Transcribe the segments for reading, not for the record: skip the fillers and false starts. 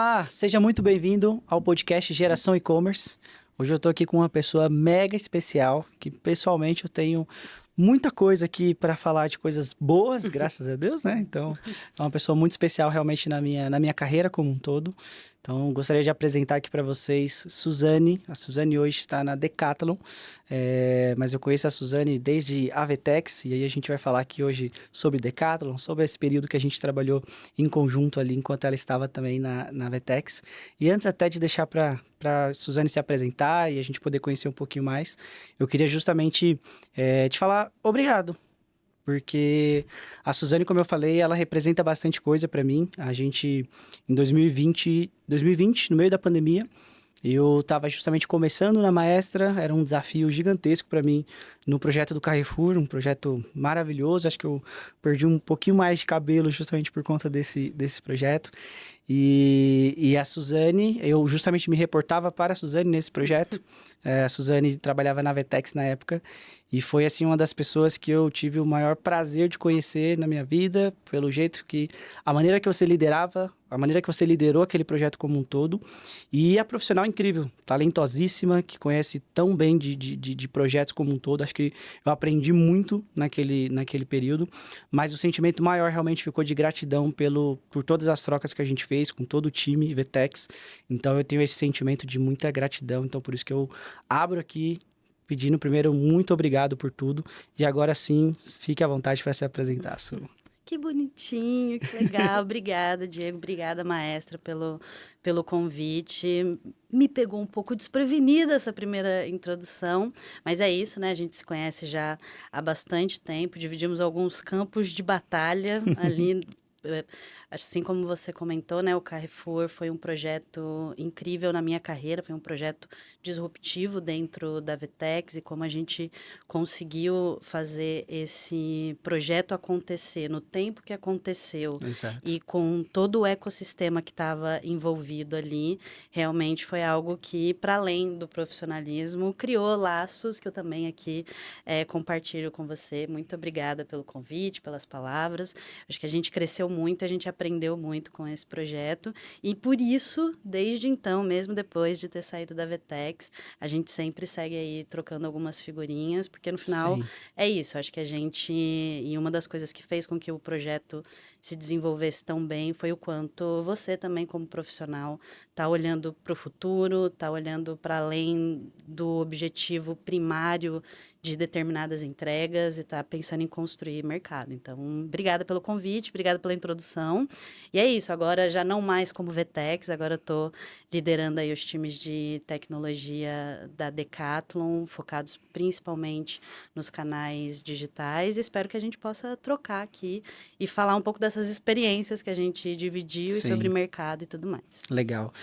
Olá, seja muito bem-vindo ao podcast Geração E-Commerce. Hoje eu estou aqui com uma pessoa mega especial, que pessoalmente eu tenho muita coisa aqui para falar de coisas boas, graças a Deus, né? Então, é uma pessoa muito especial realmente na minha carreira como um todo. Então, gostaria de apresentar aqui para vocês Suzane. A Suzane hoje está na Decathlon, mas eu conheço a Suzane desde a Vetex, e aí a gente vai falar aqui hoje sobre Decathlon, sobre esse período que a gente trabalhou em conjunto ali, enquanto ela estava também na Vetex. E antes até de deixar para Suzane se apresentar e a gente poder conhecer um pouquinho mais, eu queria justamente te falar obrigado. Porque a Suzane, como eu falei, ela representa bastante coisa para mim. A gente, em 2020, no meio da pandemia, eu estava justamente começando na Maestra, era um desafio gigantesco para mim no projeto do Carrefour, um projeto maravilhoso. Acho que eu perdi um pouquinho mais de cabelo justamente por conta desse projeto. E a Suzane, eu justamente me reportava para a Suzane nesse projeto. A Suzane trabalhava na Vetex na época e foi assim uma das pessoas que eu tive o maior prazer de conhecer na minha vida, pelo jeito que a maneira que você liderava, a maneira que você liderou aquele projeto como um todo, e a profissional incrível, talentosíssima, que conhece tão bem de projetos como um todo. Acho que eu aprendi muito naquele período, mas o sentimento maior realmente ficou de gratidão por todas as trocas que a gente fez com todo o time Vetex. Então eu tenho esse sentimento de muita gratidão, então por isso que eu abro aqui pedindo primeiro muito obrigado por tudo, e agora sim, fique à vontade para se apresentar, Su. Que bonitinho, que legal. Obrigada, Diego. Obrigada, maestra, pelo convite. Me pegou um pouco desprevenida essa primeira introdução, mas é isso, né? A gente se conhece já há bastante tempo, dividimos alguns campos de batalha ali. Assim como você comentou, né, o Carrefour foi um projeto incrível na minha carreira, foi um projeto disruptivo dentro da Vetex, e como a gente conseguiu fazer esse projeto acontecer no tempo que aconteceu Exato. e com todo o ecossistema que estava envolvido ali, realmente foi algo que, para além do profissionalismo, criou laços que eu também aqui compartilho com você. Muito obrigada pelo convite, pelas palavras. Acho que a gente cresceu muito, a gente aprendeu muito com esse projeto, e por isso, desde então, mesmo depois de ter saído da Vetex, a gente sempre segue aí trocando algumas figurinhas, porque no final Sim. é isso. Acho que a gente, e uma das coisas que fez com que o projeto se desenvolvesse tão bem foi o quanto você também, como profissional, está olhando para o futuro, está olhando para além do objetivo primário de determinadas entregas e está pensando em construir mercado. Então, obrigada pelo convite, obrigada pela introdução. E é isso, agora já não mais como Vetex, agora estou liderando aí os times de tecnologia da Decathlon, focados principalmente nos canais digitais. Espero que a gente possa trocar aqui e falar um pouco dessas experiências que a gente dividiu e sobre Sim. mercado e tudo mais. Legal.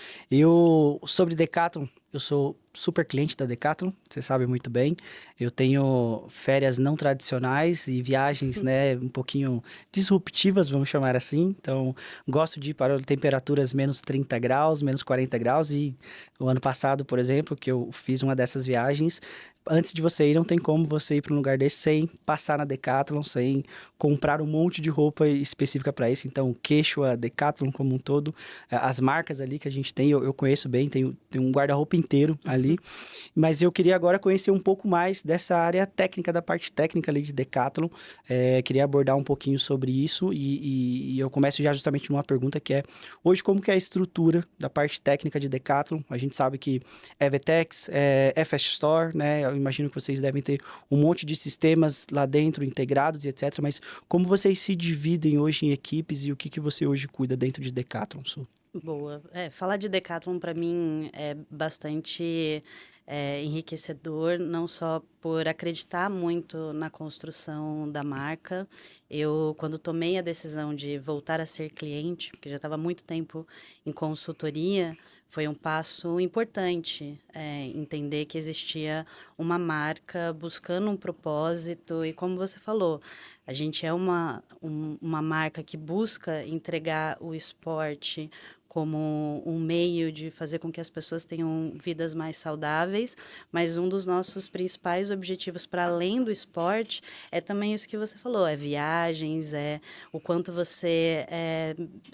Sobre Decathlon, eu sou super cliente da Decathlon, você sabe muito bem. Eu tenho férias não tradicionais e viagens, né, um pouquinho disruptivas, vamos chamar assim. Então, gosto de ir para temperaturas menos 30 graus, menos 40 graus. E o ano passado, por exemplo, que eu fiz uma dessas viagens, antes de você ir, não tem como você ir para um lugar desse sem passar na Decathlon, sem comprar um monte de roupa específica para isso. Então, o Quechua, a Decathlon como um todo, as marcas ali que a gente tem, eu conheço bem, tem um guarda-roupa inteiro ali. Mas eu queria agora conhecer um pouco mais dessa área técnica, da parte técnica ali de Decathlon. Queria abordar um pouquinho sobre isso e eu começo já justamente numa pergunta que é, hoje como que é a estrutura da parte técnica de Decathlon? A gente sabe que é Vetex, é Fast Store, né? Eu imagino que vocês devem ter um monte de sistemas lá dentro, integrados e etc. Mas como vocês se dividem hoje em equipes e o que você hoje cuida dentro de Decathlon, Su? Boa. Falar de Decathlon para mim é bastante enriquecedor, não só por acreditar muito na construção da marca. Eu, quando tomei a decisão de voltar a ser cliente, porque já estava há muito tempo em consultoria, foi um passo importante, entender que existia uma marca buscando um propósito e, como você falou, A gente é uma marca que busca entregar o esporte como um meio de fazer com que as pessoas tenham vidas mais saudáveis, mas um dos nossos principais objetivos para além do esporte é também isso que você falou, é viagens, é o quanto você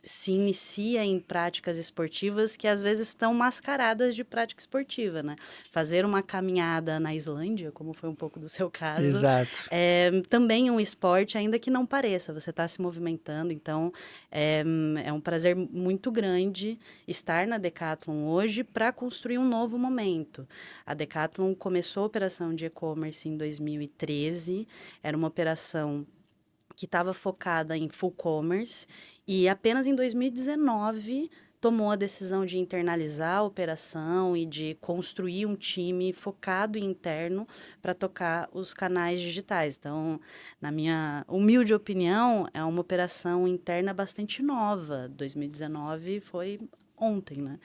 se inicia em práticas esportivas que às vezes estão mascaradas de prática esportiva, né? Fazer uma caminhada na Islândia, como foi um pouco do seu caso, Exato. é também um esporte, ainda que não pareça, você está se movimentando, então é um prazer muito grande estar na Decathlon hoje para construir um novo momento. A Decathlon começou a operação de e-commerce em 2013, era uma operação que estava focada em full commerce e apenas em 2019 tomou a decisão de internalizar a operação e de construir um time focado e interno para tocar os canais digitais. Então, na minha humilde opinião, é uma operação interna bastante nova. 2019 foi ontem, né?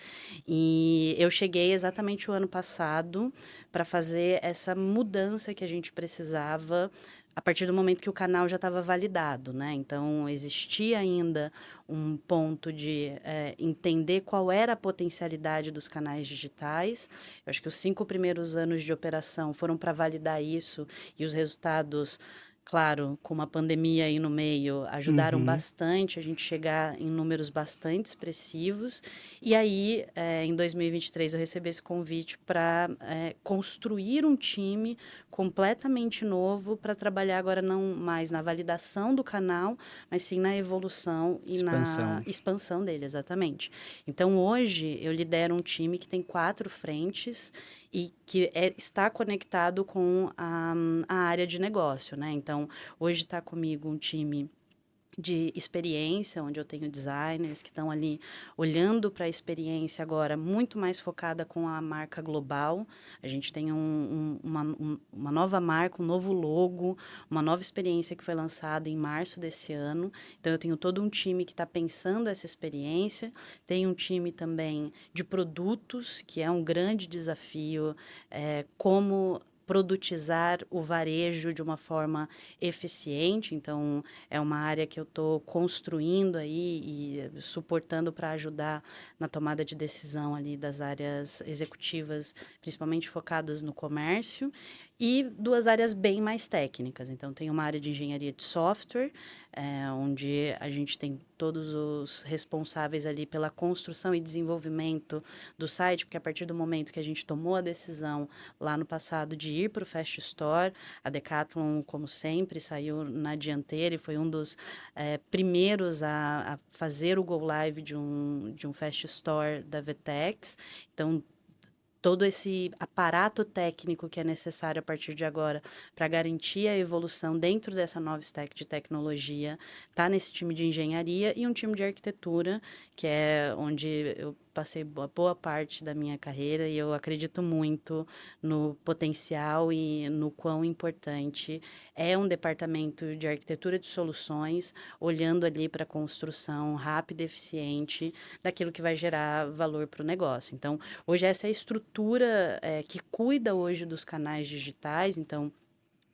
E eu cheguei exatamente o ano passado para fazer essa mudança que a gente precisava a partir do momento que o canal já estava validado, né? Então, existia ainda um ponto de entender qual era a potencialidade dos canais digitais. Eu acho que os 5 primeiros anos de operação foram para validar isso e os resultados, claro, com uma pandemia aí no meio, ajudaram Uhum. bastante a gente chegar em números bastante expressivos. E aí, em 2023, eu recebi esse convite para construir um time completamente novo para trabalhar agora não mais na validação do canal, mas sim na evolução e na Expansão. expansão dele, exatamente. Então, hoje, eu lidero um time que tem 4 frentes e que está conectado com a área de negócio, né? Então, hoje está comigo um time de experiência, onde eu tenho designers que estão ali olhando para a experiência agora muito mais focada com a marca global. A gente tem uma nova marca, um novo logo, uma nova experiência que foi lançada em março desse ano. Então, eu tenho todo um time que está pensando essa experiência. Tem um time também de produtos, que é um grande desafio, como produtizar o varejo de uma forma eficiente. Então, é uma área que eu estou construindo aí e suportando para ajudar na tomada de decisão ali das áreas executivas, principalmente focadas no comércio, e 2 áreas bem mais técnicas. Então, tem uma área de engenharia de software, onde a gente tem todos os responsáveis ali pela construção e desenvolvimento do site, porque a partir do momento que a gente tomou a decisão lá no passado de ir para o Fast Store, a Decathlon, como sempre, saiu na dianteira e foi um dos primeiros a fazer o go live de um Fast Store da Vetex. Então, todo esse aparato técnico que é necessário a partir de agora para garantir a evolução dentro dessa nova stack de tecnologia está nesse time de engenharia e um time de arquitetura, que é onde eu passei boa parte da minha carreira e eu acredito muito no potencial e no quão importante é um departamento de arquitetura de soluções, olhando ali para a construção rápida e eficiente daquilo que vai gerar valor para o negócio. Então, hoje essa é a estrutura que cuida hoje dos canais digitais, então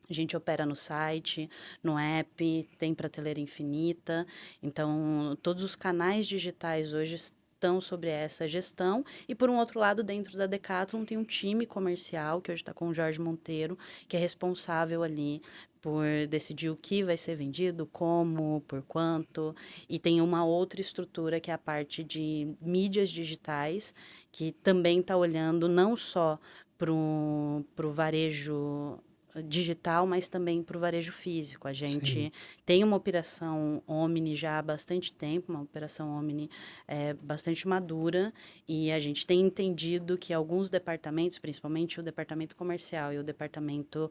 a gente opera no site, no app, tem prateleira infinita. Então, todos os canais digitais hoje estão sobre essa gestão. E, por um outro lado, dentro da Decathlon, tem um time comercial, que hoje está com o Jorge Monteiro, que é responsável ali por decidir o que vai ser vendido, como, por quanto. E tem uma outra estrutura, que é a parte de mídias digitais, que também está olhando não só para o varejo digital, mas também para o varejo físico. A Sim. gente tem uma operação Omni já há bastante tempo, uma operação Omni bastante madura, e a gente tem entendido que alguns departamentos, principalmente o departamento comercial e o departamento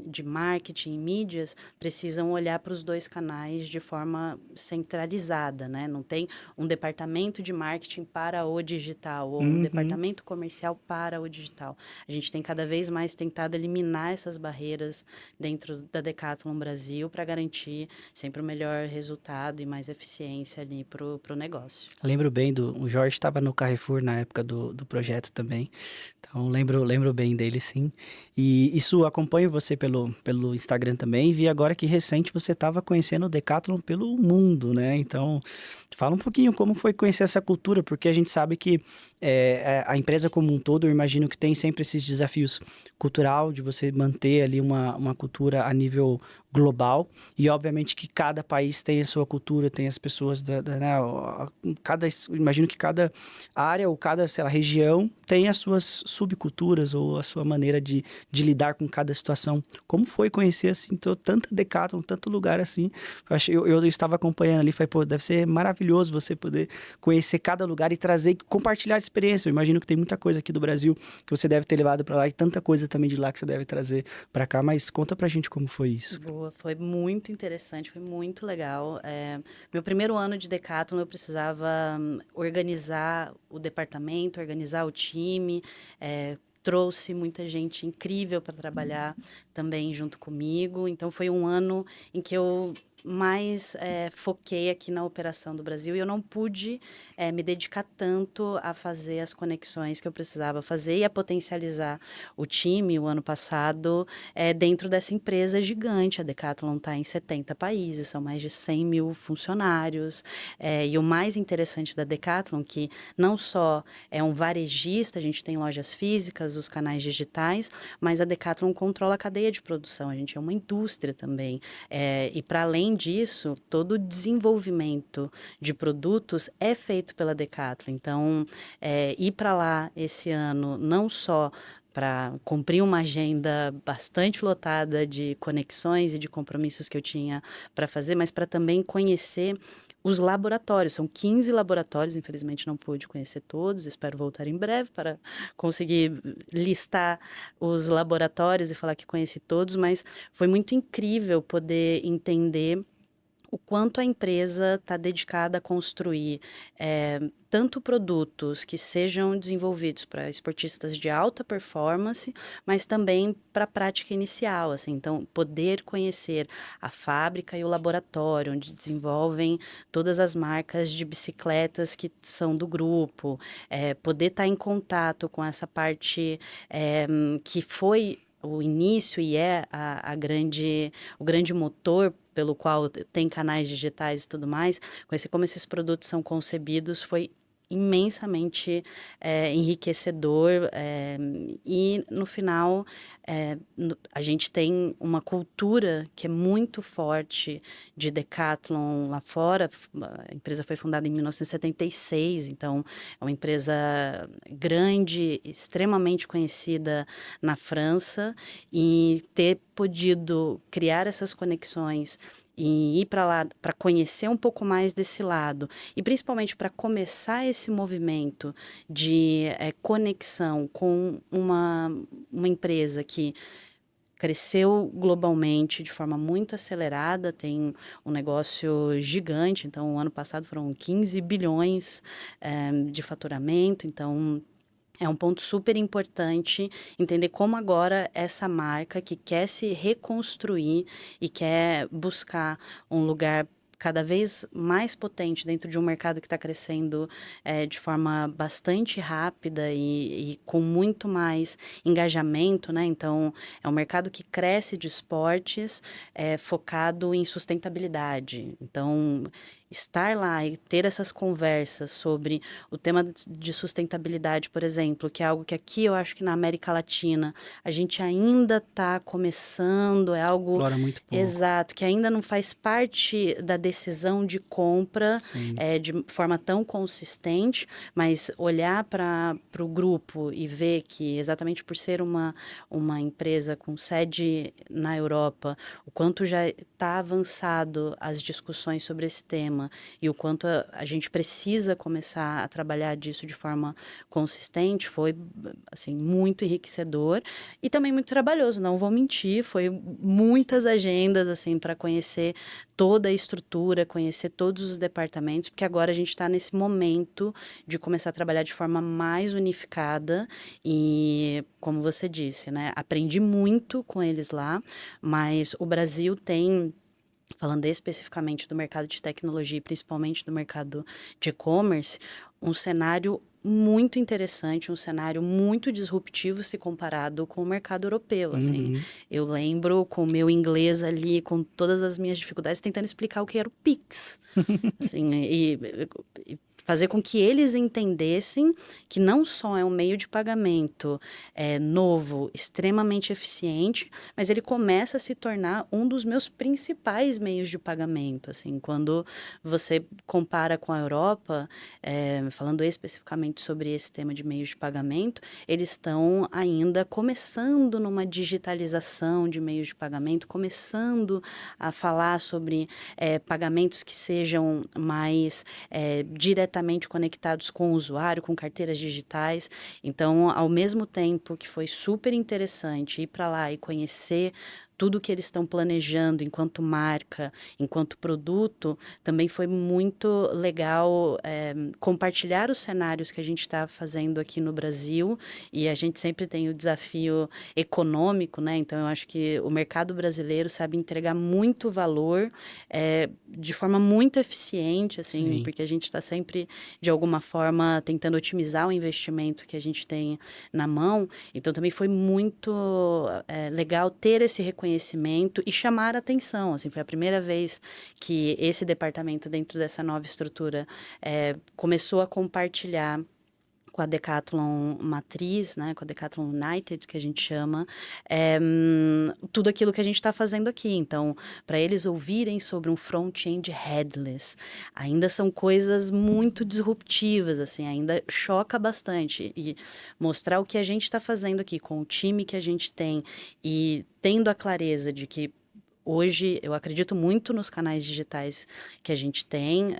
de marketing e mídias, precisam olhar para os 2 canais de forma centralizada, né? Não tem um departamento de marketing para o digital ou um Uhum. departamento comercial para o digital. A gente tem cada vez mais tentado eliminar eliminar essas barreiras dentro da Decathlon Brasil para garantir sempre o melhor resultado e mais eficiência ali pro negócio. Lembro bem o Jorge estava no Carrefour na época do projeto também. Então, lembro bem dele, sim. E isso, acompanho você pelo Instagram também. Vi agora que recente você estava conhecendo o Decathlon pelo mundo, né? Então, fala um pouquinho como foi conhecer essa cultura, porque a gente sabe que a empresa como um todo, eu imagino que tem sempre esses desafios cultural, de você manter ali uma cultura a nível global. E, obviamente, que cada país tem a sua cultura, tem as pessoas, né? Imagino que cada área ou cada, sei lá, região tem as suas subculturas ou a sua maneira de lidar com cada situação. Como foi conhecer, assim, tanta Decathlon, tanto lugar assim? Eu estava acompanhando ali, falei, pô, deve ser maravilhoso você poder conhecer cada lugar e trazer e compartilhar a experiência. Eu imagino que tem muita coisa aqui do Brasil que você deve ter levado para lá e tanta coisa também de lá que você deve trazer para cá, mas conta pra gente como foi isso. Boa, foi muito interessante, foi muito legal. Meu primeiro ano de Decathlon, eu precisava organizar o departamento, organizar o time, trouxe muita gente incrível para trabalhar também junto comigo. Então, foi um ano em que eu mais foquei aqui na operação do Brasil e eu não pude me dedicar tanto a fazer as conexões que eu precisava fazer e a potencializar o time o ano passado dentro dessa empresa gigante. A Decathlon está em 70 países, são mais de 100 mil funcionários. E o mais interessante da Decathlon, que não só é um varejista, a gente tem lojas físicas, os canais digitais, mas a Decathlon controla a cadeia de produção, a gente é uma indústria também. E para além disso, todo o desenvolvimento de produtos é feito pela Decathlon. Então, ir para lá esse ano, não só para cumprir uma agenda bastante lotada de conexões e de compromissos que eu tinha para fazer, mas para também conhecer os laboratórios. São 15 laboratórios, infelizmente não pude conhecer todos, espero voltar em breve para conseguir listar os laboratórios e falar que conheci todos, mas foi muito incrível poder entender o quanto a empresa está dedicada a construir tanto produtos que sejam desenvolvidos para esportistas de alta performance, mas também para a prática inicial, assim. Então, poder conhecer a fábrica e o laboratório, onde desenvolvem todas as marcas de bicicletas que são do grupo, poder estar em contato com essa parte que foi o início e o grande motor pelo qual tem canais digitais e tudo mais, conhecer como esses produtos são concebidos foi imensamente enriquecedor e no final a gente tem uma cultura que é muito forte de Decathlon lá fora. A empresa foi fundada em 1976, então é uma empresa grande, extremamente conhecida na França, e ter podido criar essas conexões e ir para lá para conhecer um pouco mais desse lado e principalmente para começar esse movimento de conexão com uma empresa que cresceu globalmente de forma muito acelerada, tem um negócio gigante. Então, o ano passado foram 15 bilhões de faturamento, então é um ponto super importante entender como agora essa marca que quer se reconstruir e quer buscar um lugar cada vez mais potente dentro de um mercado que está crescendo de forma bastante rápida e com muito mais engajamento, né? Então, é um mercado que cresce de esportes focado em sustentabilidade. Então, estar lá e ter essas conversas sobre o tema de sustentabilidade, por exemplo, que é algo que aqui eu acho que na América Latina a gente ainda está começando, é algo Explora muito pouco. exato, que ainda não faz parte da decisão de compra de forma tão consistente, mas olhar para o grupo e ver que exatamente por ser uma empresa com sede na Europa, o quanto já está está avançado as discussões sobre esse tema e o quanto a gente precisa começar a trabalhar disso de forma consistente foi, assim, muito enriquecedor e também muito trabalhoso, não vou mentir, foi muitas agendas, assim, para conhecer toda a estrutura, conhecer todos os departamentos, porque agora a gente está nesse momento de começar a trabalhar de forma mais unificada e, como você disse, né, aprendi muito com eles lá, mas o Brasil tem, falando especificamente do mercado de tecnologia e principalmente do mercado de e-commerce, um cenário muito interessante, um cenário muito disruptivo se comparado com o mercado europeu, assim. Uhum. Eu lembro com o meu inglês ali, com todas as minhas dificuldades, tentando explicar o que era o Pix, assim, e fazer com que eles entendessem que não só é um meio de pagamento novo, extremamente eficiente, mas ele começa a se tornar um dos meus principais meios de pagamento, assim, quando você compara com a Europa, falando especificamente sobre esse tema de meios de pagamento, eles estão ainda começando numa digitalização de meios de pagamento, começando a falar sobre pagamentos que sejam mais diretamente conectados com o usuário, com carteiras digitais. Então, ao mesmo tempo que foi super interessante ir para lá e conhecer tudo que eles estão planejando enquanto marca, enquanto produto, também foi muito legal compartilhar os cenários que a gente está fazendo aqui no Brasil, e a gente sempre tem o desafio econômico, né? Então, eu acho que o mercado brasileiro sabe entregar muito valor de forma muito eficiente, assim, Sim. porque a gente está sempre, de alguma forma, tentando otimizar o investimento que a gente tem na mão. Então, também foi muito legal ter esse reconhecimento e chamar a atenção. Assim, foi a primeira vez que esse departamento, dentro dessa nova estrutura, começou a compartilhar com a Decathlon Matriz, né, com a Decathlon United, que a gente chama, tudo aquilo que a gente está fazendo aqui. Então, para eles ouvirem sobre um front-end headless, ainda são coisas muito disruptivas, assim, ainda choca bastante. E mostrar o que a gente está fazendo aqui, com o time que a gente tem, e tendo a clareza de que hoje, eu acredito muito nos canais digitais que a gente tem,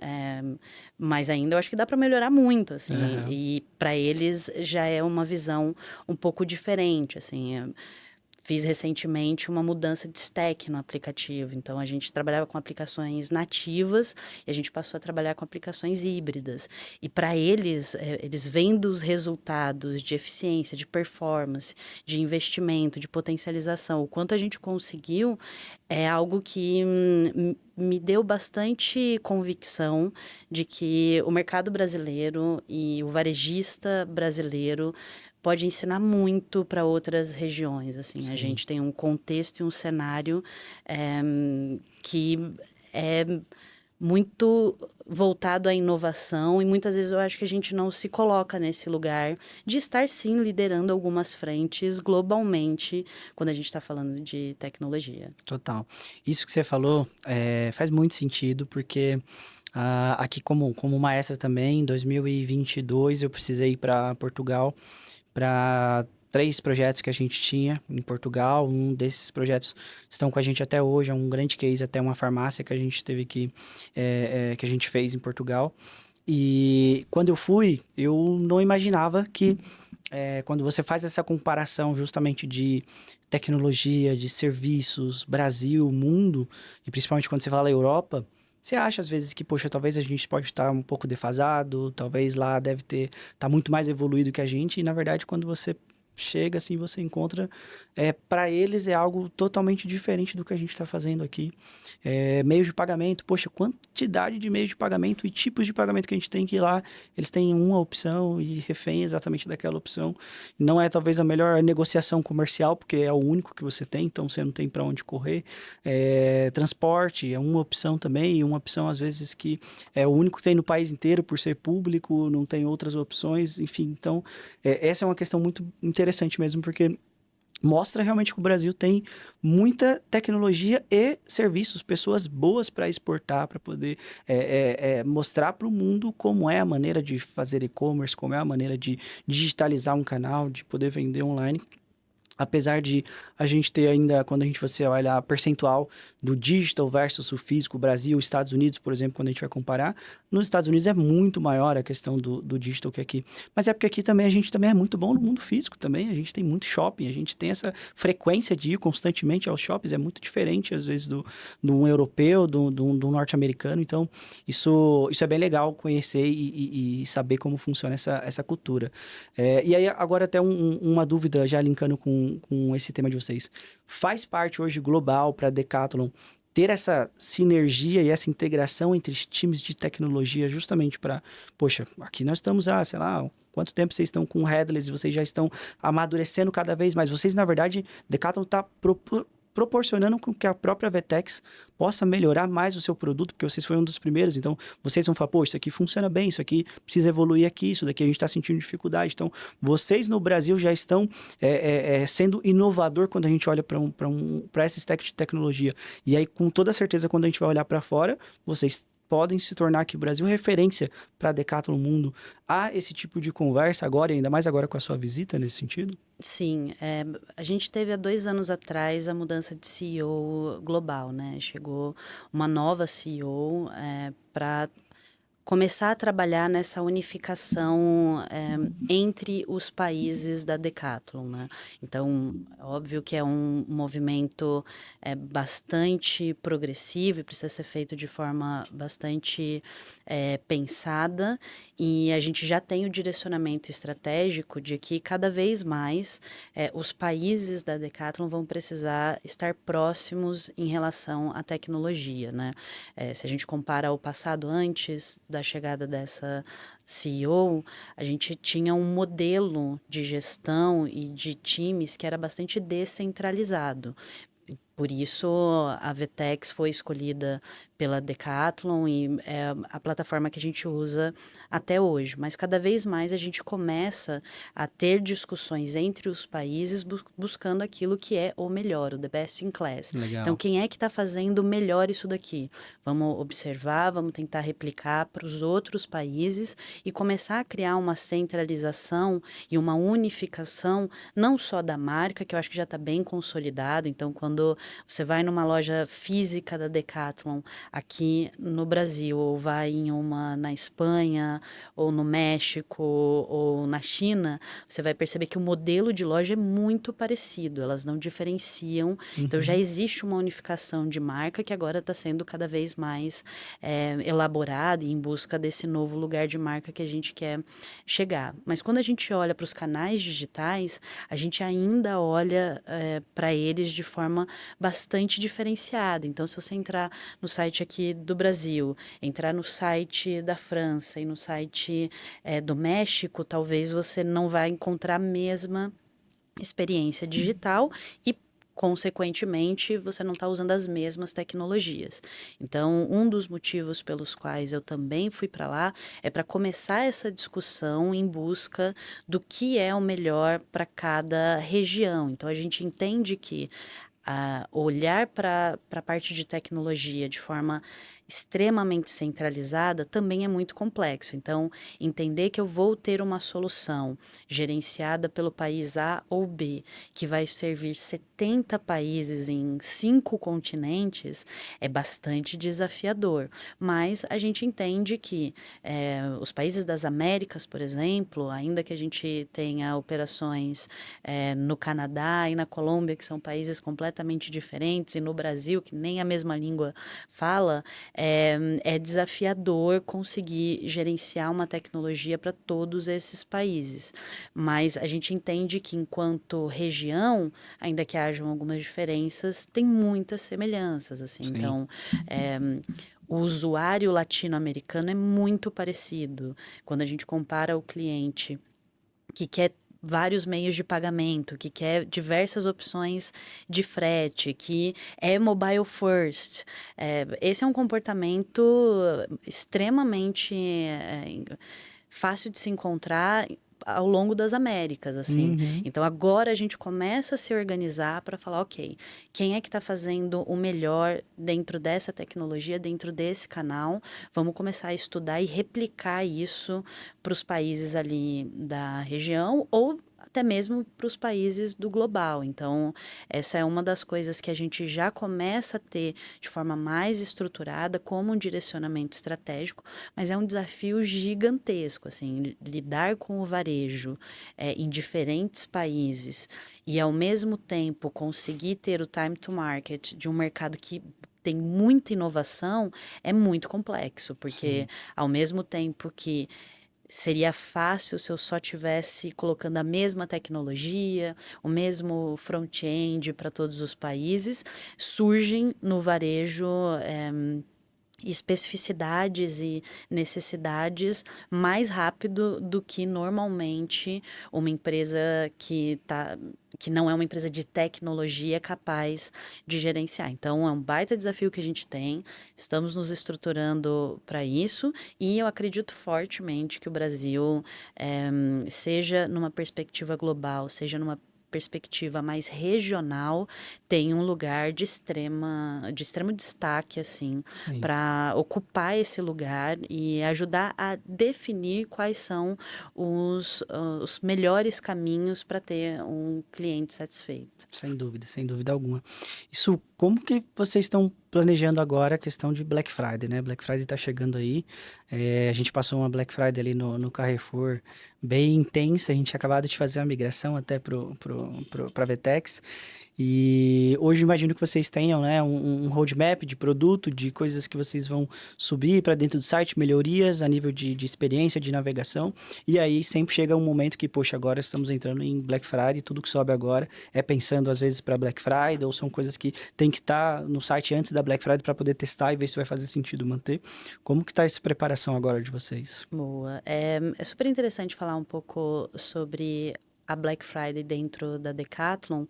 mas ainda eu acho que dá para melhorar muito, assim, Aham. e para eles já é uma visão um pouco diferente, assim. Fiz recentemente uma mudança de stack no aplicativo, então a gente trabalhava com aplicações nativas e a gente passou a trabalhar com aplicações híbridas. E para eles, eles vendo os resultados de eficiência, de performance, de investimento, de potencialização, o quanto a gente conseguiu, é algo que me deu bastante convicção de que o mercado brasileiro e o varejista brasileiro pode ensinar muito para outras regiões, assim. Sim. A gente tem um contexto e um cenário que é muito voltado à inovação e muitas vezes eu acho que a gente não se coloca nesse lugar de estar, sim, liderando algumas frentes globalmente quando a gente está falando de tecnologia. Total. Isso que você falou faz muito sentido, porque aqui como maestra também, em 2022 eu precisei ir para Portugal para 3 projetos que a gente tinha em Portugal. Um desses projetos estão com a gente até hoje, é um grande case, até uma farmácia que a gente teve que a gente fez em Portugal. E quando eu fui, eu não imaginava que quando você faz essa comparação justamente de tecnologia, de serviços, Brasil, mundo, e principalmente quando você fala Europa, você acha às vezes que, poxa, talvez a gente pode estar um pouco defasado, talvez lá deve tá muito mais evoluído que a gente, e na verdade quando você chega assim, você encontra, para eles é algo totalmente diferente do que a gente está fazendo aqui. Meios de pagamento, poxa, quantidade de meios de pagamento e tipos de pagamento que a gente tem, que lá eles têm uma opção e refém exatamente daquela opção. Não é talvez a melhor negociação comercial, porque é o único que você tem, então você não tem para onde correr. Transporte é uma opção também, e uma opção às vezes que é o único que tem no país inteiro por ser público, não tem outras opções, enfim. Então, essa é uma questão muito interessante mesmo, porque mostra realmente que o Brasil tem muita tecnologia e serviços, pessoas boas para exportar, para poder mostrar para o mundo como é a maneira de fazer e-commerce, como é a maneira de digitalizar um canal, de poder vender online. apesar de a gente ter ainda, quando a gente você olhar percentual do digital versus o físico, Brasil, Estados Unidos, por exemplo, quando a gente vai comparar, nos Estados Unidos é muito maior a questão do digital que aqui. Mas é porque aqui também a gente também é muito bom no mundo físico também, a gente tem muito shopping, a gente tem essa frequência de ir constantemente aos shoppings, é muito diferente às vezes do um europeu, do norte-americano, então isso é bem legal conhecer e saber como funciona essa cultura. E aí agora até uma dúvida já linkando com esse tema de vocês. Faz parte hoje global para a Decathlon ter essa sinergia e essa integração entre os times de tecnologia justamente para, poxa, aqui nós estamos sei lá, quanto tempo vocês estão com headless e vocês já estão amadurecendo cada vez mais. Vocês, na verdade, Decathlon está proporcionando com que a própria Vetex possa melhorar mais o seu produto, porque vocês foram um dos primeiros, então vocês vão falar, pô, isso aqui funciona bem, isso aqui precisa evoluir aqui, isso daqui a gente está sentindo dificuldade. Então, vocês no Brasil já estão sendo inovador quando a gente olha para essa stack de tecnologia. E aí, com toda certeza, quando a gente vai olhar para fora, vocês podem se tornar aqui o Brasil referência para a Decathlon no mundo. Há esse tipo de conversa agora, e ainda mais agora com a sua visita nesse sentido? Sim, a gente teve há 2 anos atrás a mudança de CEO global, né? Chegou uma nova CEO para começar a trabalhar nessa unificação entre os países da Decathlon, né? Então, óbvio que é um movimento bastante progressivo e precisa ser feito de forma bastante pensada, e a gente já tem o direcionamento estratégico de que cada vez mais os países da Decathlon vão precisar estar próximos em relação à tecnologia, né? Se a gente compara ao passado antes da chegada dessa CEO, a gente tinha um modelo de gestão e de times que era bastante descentralizado. Por isso, a Vetex foi escolhida pela Decathlon e é a plataforma que a gente usa até hoje. Mas cada vez mais a gente começa a ter discussões entre os países buscando aquilo que é o melhor, o the best in class. Legal. Então, quem é que está fazendo melhor isso daqui? Vamos observar, vamos tentar replicar para os outros países e começar a criar uma centralização e uma unificação, não só da marca, que eu acho que já está bem consolidado. Então, quando você vai numa loja física da Decathlon aqui no Brasil, ou vai em uma na Espanha, ou no México, ou na China, você vai perceber que o modelo de loja é muito parecido, elas não diferenciam. Então, já existe uma unificação de marca que agora está sendo cada vez mais elaborada e em busca desse novo lugar de marca que a gente quer chegar. Mas quando a gente olha para os canais digitais, a gente ainda olha para eles de forma bastante diferenciada. Então, se você entrar no site aqui do Brasil, entrar no site da França e no site do México, talvez você não vai encontrar a mesma experiência digital e, consequentemente, você não está usando as mesmas tecnologias. Então, um dos motivos pelos quais eu também fui para lá é para começar essa discussão em busca do que é o melhor para cada região. Então, a gente entende que olhar para a parte de tecnologia de forma extremamente centralizada também é muito complexo. Então, entender que eu vou ter uma solução gerenciada pelo país A ou B, que vai servir 70 países em 5 continentes, é bastante desafiador. Mas a gente entende que os países das Américas, por exemplo, ainda que a gente tenha operações no Canadá e na Colômbia, que são países completamente diferentes, e no Brasil, que nem a mesma língua fala, é desafiador conseguir gerenciar uma tecnologia para todos esses países. Mas a gente entende que, enquanto região, ainda que hajam algumas diferenças, tem muitas semelhanças, assim. Sim. Então, o usuário latino-americano é muito parecido. Quando a gente compara o cliente que quer vários meios de pagamento, que quer diversas opções de frete, que é mobile first. Esse é um comportamento extremamente fácil de se encontrar ao longo das Américas, assim. Então, agora a gente começa a se organizar para falar, ok, quem é que está fazendo o melhor dentro dessa tecnologia, dentro desse canal? Vamos começar a estudar e replicar isso para os países ali da região ou até mesmo para os países do global. Então, essa é uma das coisas que a gente já começa a ter de forma mais estruturada, como um direcionamento estratégico, mas é um desafio gigantesco, assim, lidar com o varejo em diferentes países e, ao mesmo tempo, conseguir ter o time to market de um mercado que tem muita inovação, é muito complexo, porque Sim. ao mesmo tempo que seria fácil se eu só tivesse colocando a mesma tecnologia, o mesmo front-end para todos os países, surgem no varejo especificidades e necessidades mais rápido do que normalmente uma empresa que não é uma empresa de tecnologia capaz de gerenciar. Então, é um baita desafio que a gente tem, estamos nos estruturando para isso e eu acredito fortemente que o Brasil, seja numa perspectiva global, seja numa perspectiva mais regional, tem um lugar de extremo destaque, assim, Sim. para ocupar esse lugar e ajudar a definir quais são os melhores caminhos para ter um cliente satisfeito. Sem dúvida alguma. Isso, como que vocês estão planejando agora a questão de Black Friday, né? Black Friday tá chegando aí. A gente passou uma Black Friday ali no Carrefour bem intensa. A gente tinha acabado de fazer a migração até pra Vetex. E hoje imagino que vocês tenham, né, um roadmap de produto, de coisas que vocês vão subir para dentro do site, melhorias a nível de experiência, de navegação. E aí sempre chega um momento que, poxa, agora estamos entrando em Black Friday, tudo que sobe agora é pensando às vezes para Black Friday, ou são coisas que tem que estar no site antes da Black Friday para poder testar e ver se vai fazer sentido manter. Como que está essa preparação agora de vocês? Boa. É super interessante falar um pouco sobre a Black Friday dentro da Decathlon,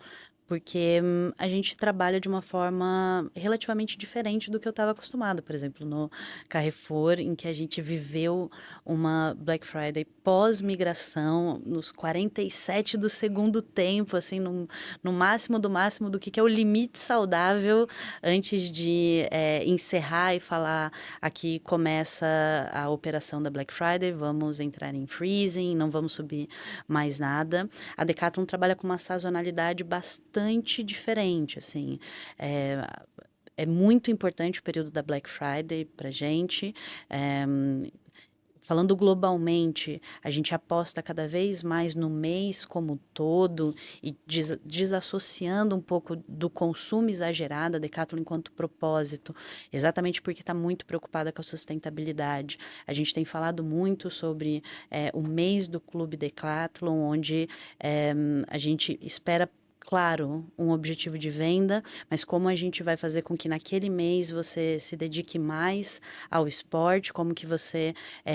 porque a gente trabalha de uma forma relativamente diferente do que eu estava acostumada. Por exemplo, no Carrefour, em que a gente viveu uma Black Friday pós-migração, nos 47 do segundo tempo, assim, no máximo do máximo do que é o limite saudável antes de encerrar e falar aqui começa a operação da Black Friday, vamos entrar em freezing, não vamos subir mais nada. A Decathlon trabalha com uma sazonalidade bastante diferente, assim. É muito importante o período da Black Friday para gente. Falando globalmente, a gente aposta cada vez mais no mês como um todo e desassociando um pouco do consumo exagerado, a Decathlon enquanto propósito, exatamente porque está muito preocupada com a sustentabilidade. A gente tem falado muito sobre o mês do Clube Decathlon, onde a gente espera, claro, um objetivo de venda, mas como a gente vai fazer com que naquele mês você se dedique mais ao esporte, como que você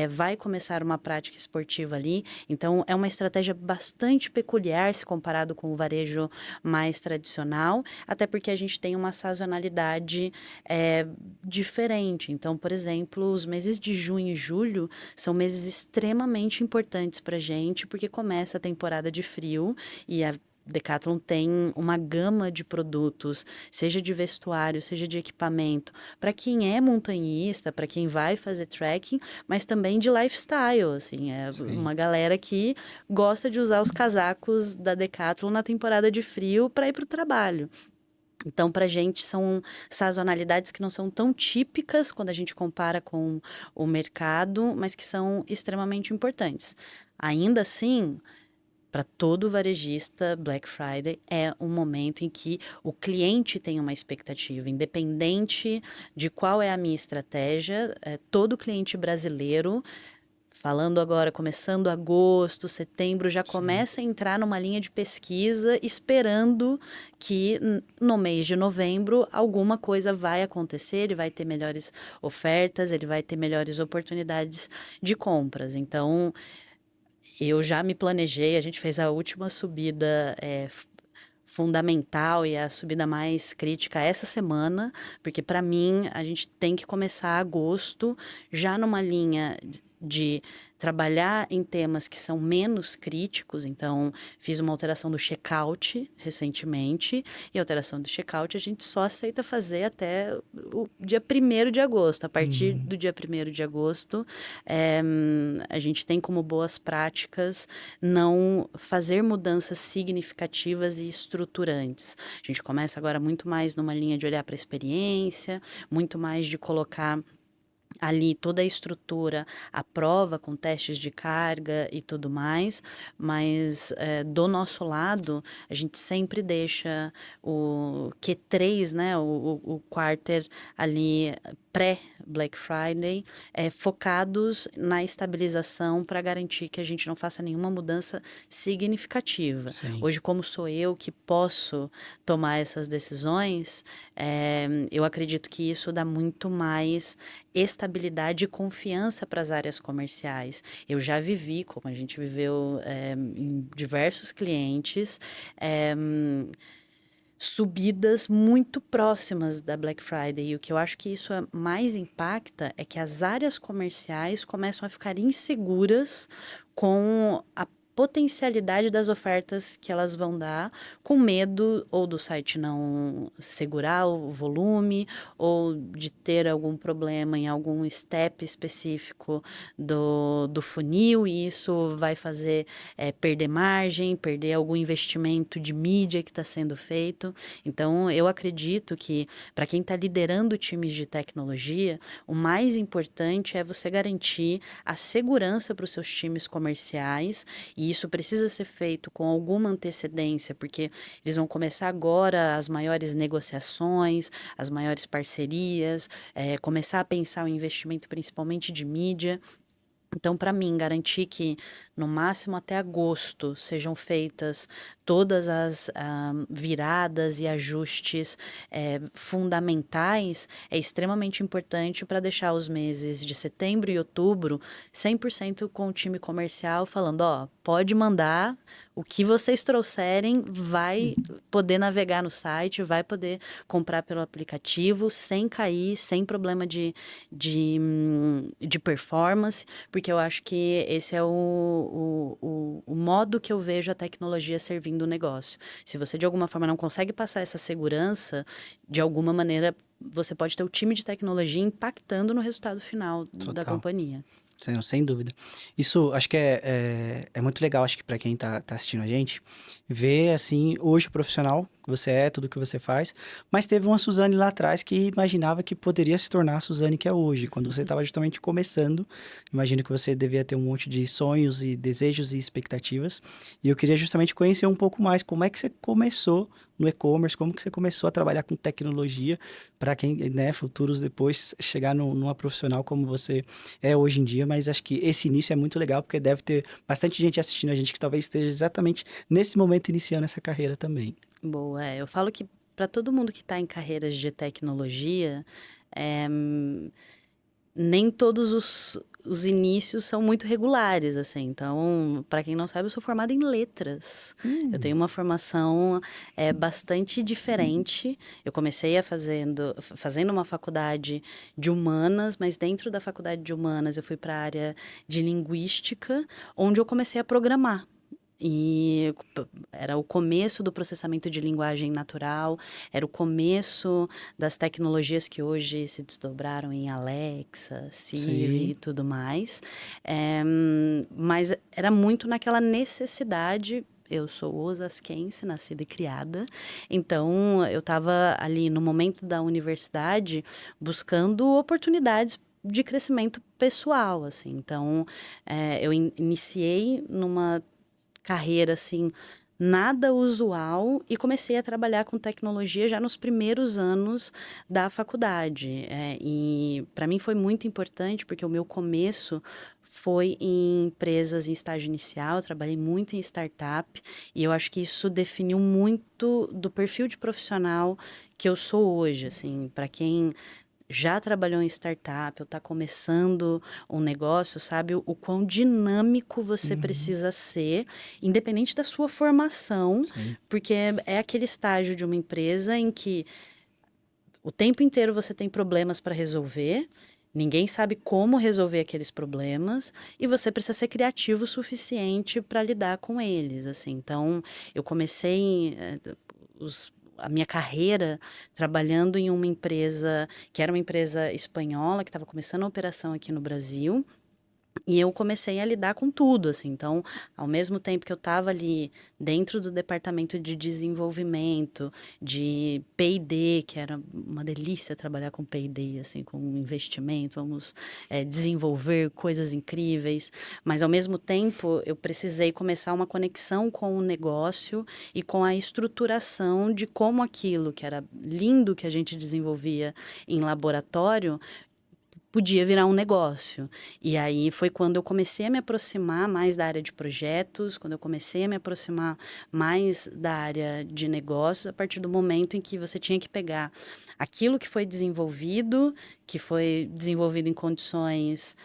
vai começar uma prática esportiva ali. Então, é uma estratégia bastante peculiar se comparado com o varejo mais tradicional, até porque a gente tem uma sazonalidade diferente. Então, por exemplo, os meses de junho e julho são meses extremamente importantes para a gente, porque começa a temporada de frio e a Decathlon tem uma gama de produtos, seja de vestuário, seja de equipamento, para quem é montanhista, para quem vai fazer trekking, mas também de lifestyle, assim, Sim. uma galera que gosta de usar os casacos da Decathlon na temporada de frio para ir para o trabalho. Então, para a gente, são sazonalidades que não são tão típicas quando a gente compara com o mercado, mas que são extremamente importantes. Ainda assim, para todo varejista, Black Friday é um momento em que o cliente tem uma expectativa, independente de qual é a minha estratégia, todo cliente brasileiro, falando agora, começando agosto, setembro, já Sim. começa a entrar numa linha de pesquisa, esperando que no mês de novembro alguma coisa vai acontecer, ele vai ter melhores ofertas, ele vai ter melhores oportunidades de compras. Então, eu já me planejei, a gente fez a última subida fundamental e a subida mais crítica essa semana, porque para mim a gente tem que começar agosto já numa linha de trabalhar em temas que são menos críticos. Então, fiz uma alteração do checkout recentemente, e a alteração do checkout a gente só aceita fazer até o dia 1º de agosto. A partir do dia 1º de agosto, a gente tem como boas práticas não fazer mudanças significativas e estruturantes. A gente começa agora muito mais numa linha de olhar para a experiência, muito mais de colocar ali toda a estrutura à prova, com testes de carga e tudo mais, mas do nosso lado, a gente sempre deixa o Q3, né, o quarter ali pré-Black Friday, focados na estabilização para garantir que a gente não faça nenhuma mudança significativa. Sim. Hoje, como sou eu que posso tomar essas decisões, eu acredito que isso dá muito mais estabilidade e confiança para as áreas comerciais. Eu já vivi, como a gente viveu em diversos clientes, subidas muito próximas da Black Friday. E o que eu acho que isso mais impacta é que as áreas comerciais começam a ficar inseguras com a potencialidade das ofertas que elas vão dar, com medo ou do site não segurar o volume, ou de ter algum problema em algum step específico do funil, e isso vai fazer perder margem, perder algum investimento de mídia que está sendo feito. Então, eu acredito que, para quem está liderando times de tecnologia, o mais importante é você garantir a segurança para os seus times comerciais, e isso precisa ser feito com alguma antecedência, porque eles vão começar agora as maiores negociações, as maiores parcerias, começar a pensar o investimento principalmente de mídia. Então, para mim, garantir que no máximo até agosto sejam feitas todas as viradas e ajustes fundamentais é extremamente importante para deixar os meses de setembro e outubro 100% com o time comercial falando, pode mandar, o que vocês trouxerem vai poder navegar no site, vai poder comprar pelo aplicativo sem cair, sem problema de performance, porque eu acho que esse é o modo que eu vejo a tecnologia servindo o negócio. Se você, de alguma forma, não consegue passar essa segurança, de alguma maneira, você pode ter o time de tecnologia impactando no resultado final da companhia. Sem dúvida. Isso, acho que é muito legal, acho que para quem tá assistindo a gente, ver, assim, hoje o profissional que você é, tudo que você faz, mas teve uma Suzane lá atrás que imaginava que poderia se tornar a Suzane que é hoje, quando você estava justamente começando. Imagino que você devia ter um monte de sonhos e desejos e expectativas, e eu queria justamente conhecer um pouco mais como é que você começou no e-commerce, como que você começou a trabalhar com tecnologia, para quem, né, futuros depois chegar numa profissional como você é hoje em dia, mas acho que esse início é muito legal, porque deve ter bastante gente assistindo a gente que talvez esteja exatamente nesse momento iniciando essa carreira também. Boa, eu falo que para todo mundo que está em carreiras de tecnologia, nem todos os inícios são muito regulares, assim. Então, para quem não sabe, eu sou formada em letras. Eu tenho uma formação bastante diferente. Eu comecei fazendo uma faculdade de humanas, mas dentro da faculdade de humanas eu fui para a área de linguística, onde eu comecei a programar. E era o começo do processamento de linguagem natural, era o começo das tecnologias que hoje se desdobraram em Alexa, Siri e tudo mais. Mas era muito naquela necessidade. Eu sou osasquense, nascida e criada, então eu estava ali no momento da universidade buscando oportunidades de crescimento pessoal, assim. Então, eu iniciei numa carreira, assim, nada usual e comecei a trabalhar com tecnologia já nos primeiros anos da faculdade. E para mim foi muito importante porque o meu começo foi em empresas em estágio inicial, eu trabalhei muito em startup e eu acho que isso definiu muito do perfil de profissional que eu sou hoje, assim, para quem já trabalhou em startup ou está começando um negócio, sabe o quão dinâmico você precisa ser, independente da sua formação, porque é aquele estágio de uma empresa em que o tempo inteiro você tem problemas para resolver, Ninguém sabe como resolver aqueles problemas e você precisa ser criativo o suficiente para lidar com eles, assim. Então, eu comecei a minha carreira trabalhando em uma empresa que era uma empresa espanhola que estava começando a operação aqui no Brasil. E eu comecei a lidar com tudo, assim. Então, ao mesmo tempo que eu estava ali dentro do departamento de desenvolvimento, de P&D, que era uma delícia trabalhar com P&D, assim, com investimento, vamos desenvolver coisas incríveis. Mas, ao mesmo tempo, eu precisei começar uma conexão com o negócio e com a estruturação de como aquilo que era lindo que a gente desenvolvia em laboratório podia virar um negócio. E aí foi quando eu comecei a me aproximar mais da área de projetos, quando eu comecei a me aproximar mais da área de negócios, a partir do momento em que você tinha que pegar aquilo que foi desenvolvido em condições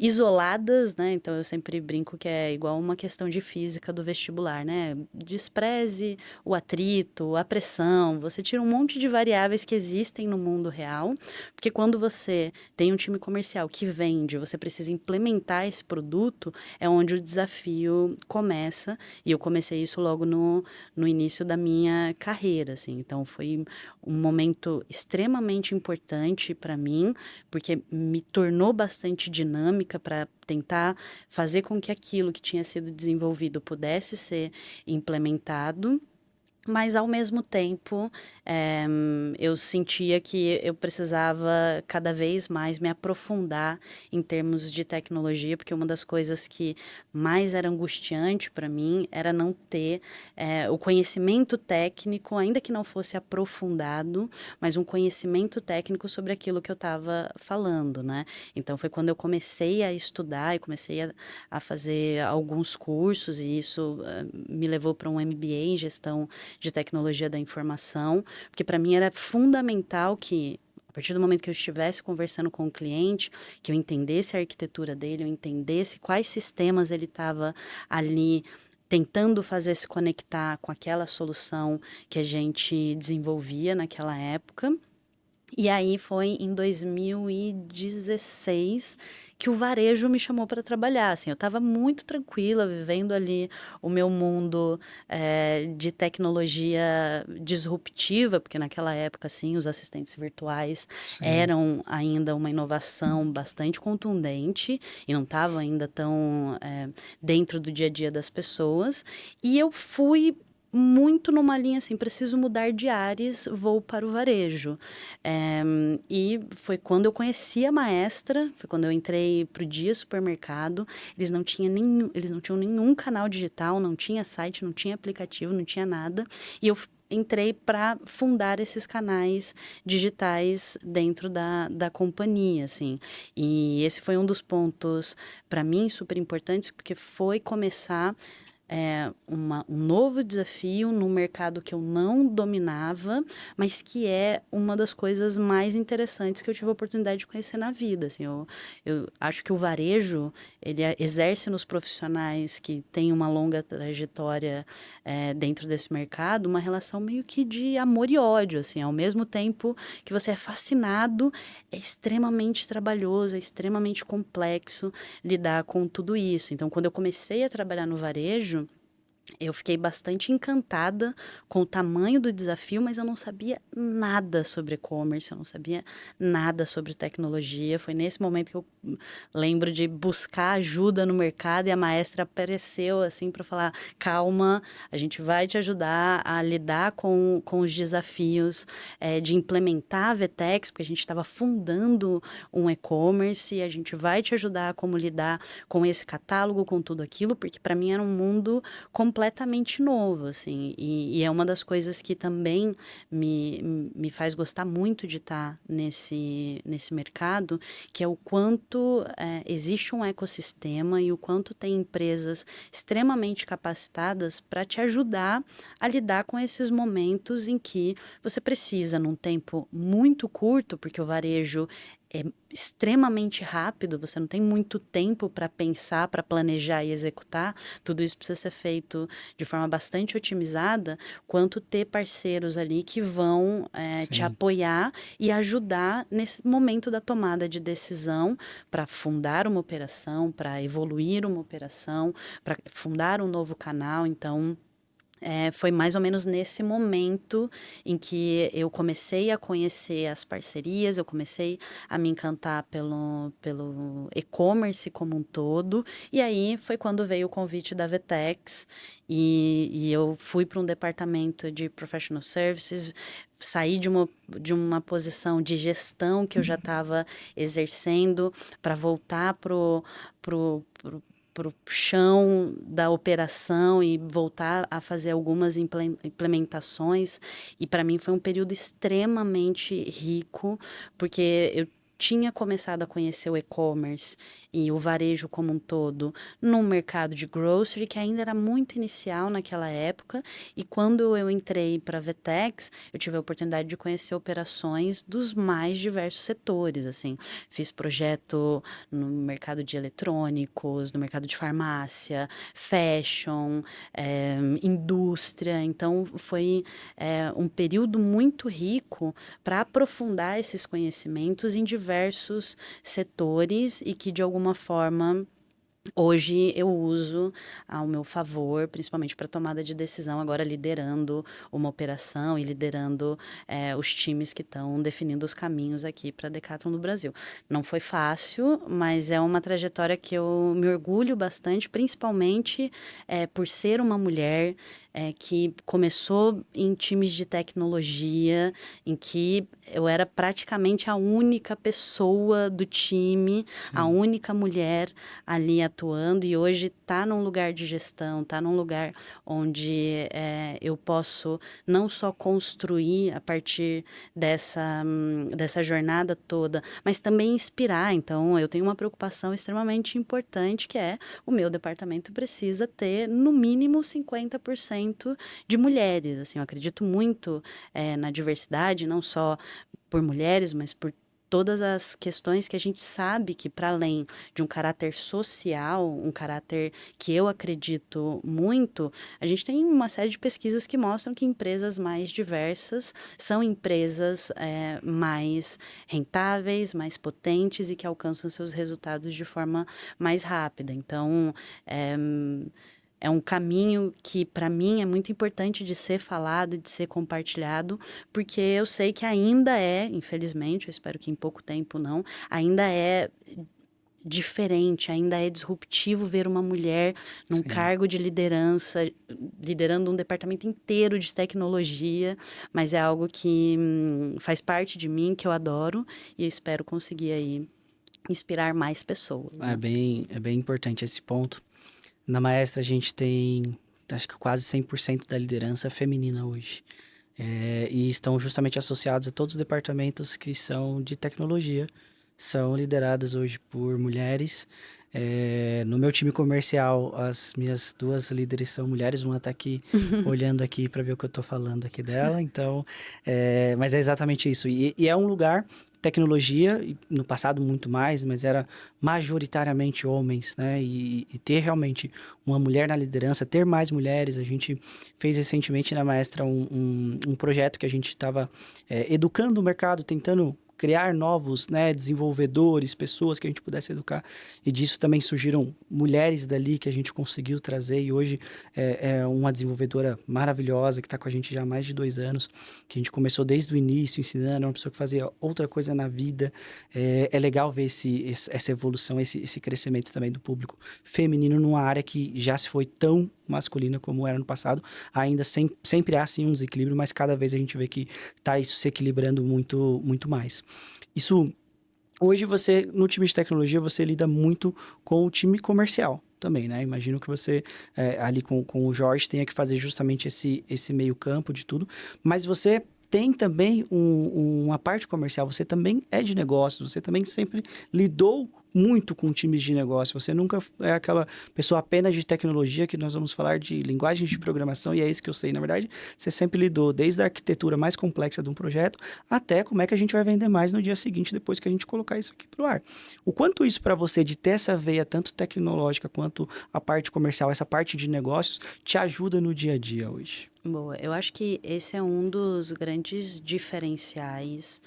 isoladas, né? Então eu sempre brinco que é igual uma questão de física do vestibular, né? Despreze o atrito, a pressão, você tira um monte de variáveis que existem no mundo real, porque quando você tem um time comercial que vende, você precisa implementar esse produto, é onde o desafio começa, e eu comecei isso logo no início da minha carreira, assim. Então foi um momento extremamente importante para mim, porque me tornou bastante dinâmica para tentar fazer com que aquilo que tinha sido desenvolvido pudesse ser implementado. Mas, ao mesmo tempo, eu sentia que eu precisava cada vez mais me aprofundar em termos de tecnologia, porque uma das coisas que mais era angustiante para mim era não ter o conhecimento técnico, ainda que não fosse aprofundado, mas um conhecimento técnico sobre aquilo que eu estava falando, né? Então, foi quando eu comecei a estudar e comecei a fazer alguns cursos, e isso me levou para um MBA em gestão de tecnologia da informação, porque para mim era fundamental que a partir do momento que eu estivesse conversando com o cliente, que eu entendesse a arquitetura dele, eu entendesse quais sistemas ele estava ali tentando fazer se conectar com aquela solução que a gente desenvolvia naquela época. E aí foi em 2016 que o varejo me chamou para trabalhar, assim, eu estava muito tranquila, vivendo ali o meu mundo de tecnologia disruptiva, porque naquela época, assim, os assistentes virtuais Sim. eram ainda uma inovação bastante contundente e não estava ainda tão dentro do dia a dia das pessoas, e eu fui muito numa linha assim, preciso mudar de ares, vou para o varejo. E foi quando eu conheci a Maestra, foi quando eu entrei pro Dia Supermercado. Eles não tinham nenhum canal digital, não tinha site, não tinha aplicativo, não tinha nada. E eu entrei para fundar esses canais digitais dentro da companhia, assim. E esse foi um dos pontos, para mim, super importantes, porque foi começar um novo desafio num mercado que eu não dominava, mas que é uma das coisas mais interessantes que eu tive a oportunidade de conhecer na vida. Assim, eu acho que o varejo, ele exerce nos profissionais que têm uma longa trajetória dentro desse mercado uma relação meio que de amor e ódio. Assim, ao mesmo tempo que você é fascinado, é extremamente trabalhoso, é extremamente complexo lidar com tudo isso. Então, quando eu comecei a trabalhar no varejo, eu fiquei bastante encantada com o tamanho do desafio, mas eu não sabia nada sobre e-commerce, eu não sabia nada sobre tecnologia. Foi nesse momento que eu lembro de buscar ajuda no mercado, e a Maestra apareceu assim para falar: calma, a gente vai te ajudar a lidar com os desafios de implementar a VTEX, porque a gente estava fundando um e-commerce, e a gente vai te ajudar a como lidar com esse catálogo, com tudo aquilo, porque para mim era um mundo completamente novo, assim, e é uma das coisas que também me faz gostar muito de estar nesse mercado, que é o quanto existe um ecossistema e o quanto tem empresas extremamente capacitadas para te ajudar a lidar com esses momentos em que você precisa, num tempo muito curto, porque o varejo é extremamente rápido, você não tem muito tempo para pensar, para planejar e executar, tudo isso precisa ser feito de forma bastante otimizada, quanto ter parceiros ali que vão te apoiar e ajudar nesse momento da tomada de decisão para fundar uma operação, para evoluir uma operação, para fundar um novo canal. Então, foi mais ou menos nesse momento em que eu comecei a conhecer as parcerias, eu comecei a me encantar pelo e-commerce como um todo. E aí foi quando veio o convite da Vetex e eu fui para um departamento de Professional Services, saí de uma posição de gestão que eu já estava exercendo para voltar pro chão da operação e voltar a fazer algumas implementações. E para mim foi um período extremamente rico, porque eu tinha começado a conhecer o e-commerce e o varejo como um todo no mercado de grocery, que ainda era muito inicial naquela época. E quando eu entrei para a Vetex, eu tive a oportunidade de conhecer operações dos mais diversos setores, assim. Fiz projeto no mercado de eletrônicos, no mercado de farmácia, fashion, indústria. Então, foi um período muito rico para aprofundar esses conhecimentos em diversos setores e que, de alguma forma, hoje eu uso ao meu favor, principalmente para tomada de decisão, agora liderando uma operação e liderando os times que estão definindo os caminhos aqui para a Decathlon no Brasil. Não foi fácil, mas é uma trajetória que eu me orgulho bastante, principalmente por ser uma mulher que começou em times de tecnologia, em que eu era praticamente a única pessoa do time, Sim. a única mulher ali atuando, e hoje está num lugar de gestão, está num lugar onde eu posso não só construir a partir dessa jornada toda, mas também inspirar. Então, eu tenho uma preocupação extremamente importante, que é o meu departamento precisa ter, no mínimo, 50% de mulheres. Assim, eu acredito muito na diversidade, não só por mulheres, mas por todas as questões que a gente sabe que, para além de um caráter social, um caráter que eu acredito muito, a gente tem uma série de pesquisas que mostram que empresas mais diversas são empresas mais rentáveis, mais potentes e que alcançam seus resultados de forma mais rápida. Então, é um caminho que, para mim, é muito importante de ser falado, de ser compartilhado, porque eu sei que ainda infelizmente, eu espero que em pouco tempo não, ainda é diferente, ainda é disruptivo ver uma mulher num cargo de liderança, liderando um departamento inteiro de tecnologia, mas é algo que faz parte de mim, que eu adoro, e eu espero conseguir aí inspirar mais pessoas. É bem importante esse ponto. Na Maestra, a gente tem, acho que quase 100% da liderança feminina hoje. E estão justamente associados a todos os departamentos que são de tecnologia. São liderados hoje por mulheres. No meu time comercial, as minhas duas líderes são mulheres. Uma está aqui olhando aqui para ver o que eu estou falando aqui dela. Então, mas é exatamente isso. E é um lugar, tecnologia, no passado muito mais, mas era majoritariamente homens, né? E ter realmente uma mulher na liderança, ter mais mulheres. A gente fez recentemente na Maestra um projeto que a gente estava educando o mercado, tentando criar novos, né, desenvolvedores, pessoas que a gente pudesse educar. E disso também surgiram mulheres dali que a gente conseguiu trazer. E hoje é uma desenvolvedora maravilhosa que está com a gente já há mais de 2 anos, que a gente começou desde o início ensinando, uma pessoa que fazia outra coisa na vida. É legal ver essa evolução, esse crescimento também do público feminino numa área que já se foi tão masculina como era no passado. Ainda sempre há, sim, um desequilíbrio, mas cada vez a gente vê que está isso se equilibrando muito, muito mais. Isso, hoje você, no time de tecnologia, você lida muito com o time comercial também, né? Imagino que você, ali com o Jorge, tenha que fazer justamente esse meio campo de tudo, mas você tem também uma parte comercial, você também é de negócios, você também sempre lidou muito com times de negócio. Você nunca é aquela pessoa apenas de tecnologia, que nós vamos falar de linguagem de programação, e é isso que eu sei, na verdade. Você sempre lidou desde a arquitetura mais complexa de um projeto até como é que a gente vai vender mais no dia seguinte, depois que a gente colocar isso aqui pro ar. O quanto isso para você, de ter essa veia tanto tecnológica quanto a parte comercial, essa parte de negócios, te ajuda no dia a dia hoje? Boa, eu acho que esse é um dos grandes diferenciais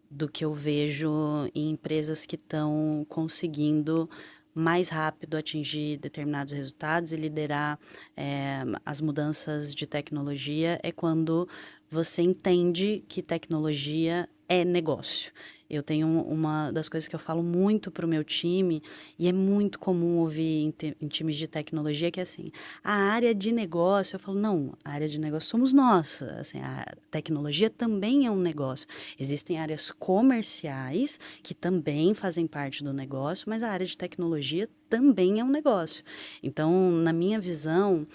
do que eu vejo em empresas que estão conseguindo mais rápido atingir determinados resultados e liderar as mudanças de tecnologia, é quando você entende que tecnologia é negócio. Eu tenho uma das coisas que eu falo muito para o meu time, e é muito comum ouvir em times de tecnologia, que é assim, a área de negócio, eu falo, não, a área de negócio somos nós, assim, a tecnologia também é um negócio. Existem áreas comerciais que também fazem parte do negócio, mas a área de tecnologia também é um negócio. Então, na minha visão,